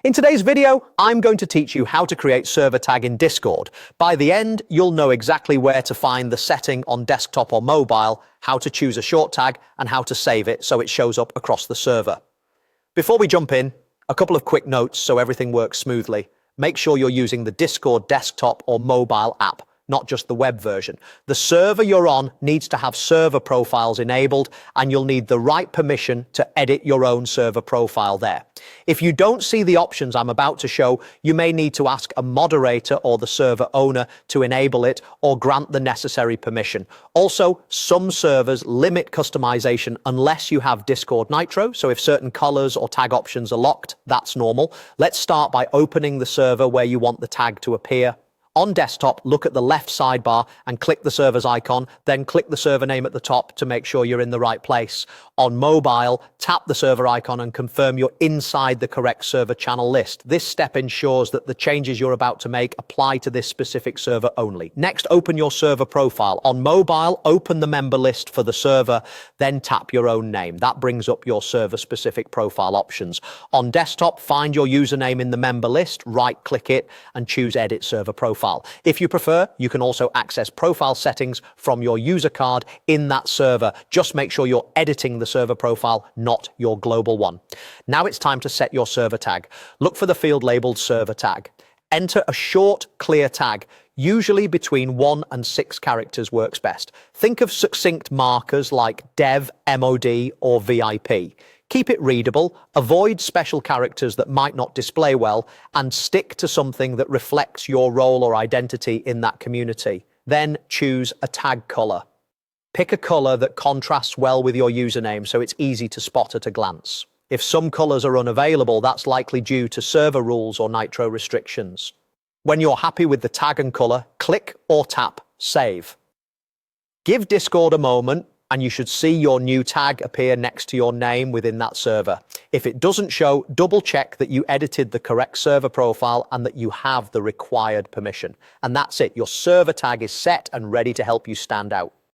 In today's video, I'm going to teach you how to create server tag in Discord. By the end, you'll know exactly where to find the setting on desktop or mobile, how to choose a short tag, and how to save it so it shows up across the server. Before we jump in, a couple of quick notes so everything works smoothly. Make sure you're using the Discord desktop or mobile app, not just the web version. The server you're on needs to have server profiles enabled, and you'll need the right permission to edit your own server profile there. If you don't see the options I'm about to show, you may need to ask a moderator or the server owner to enable it or grant the necessary permission. Also, some servers limit customization unless you have Discord Nitro, so if certain colors or tag options are locked, that's normal. Let's start by opening the server where you want the tag to appear. On desktop, look at the left sidebar and click the server's icon, then click the server name at the top to make sure you're in the right place. On mobile, tap the server icon and confirm you're inside the correct server channel list. This step ensures that the changes you're about to make apply to this specific server only. Next, open your server profile. On mobile, open the member list for the server, then tap your own name. That brings up your server-specific profile options. On desktop, find your username in the member list, right-click it, and choose Edit Server Profile. If you prefer, you can also access profile settings from your user card in that server. Just make sure you're editing the server profile, not your global one. Now it's time to set your server tag. Look for the field labeled server tag. Enter a short, clear tag. Usually between 1 and 6 characters works best. Think of succinct markers like dev, mod, or VIP. Keep it readable, avoid special characters that might not display well, and stick to something that reflects your role or identity in that community. Then choose a tag color. Pick a color that contrasts well with your username so it's easy to spot at a glance. If some colors are unavailable, that's likely due to server rules or Nitro restrictions. When you're happy with the tag and color, click or tap Save. Give Discord a moment, and you should see your new tag appear next to your name within that server. If it doesn't show, double check that you edited the correct server profile and that you have the required permission. And that's it, your server tag is set and ready to help you stand out.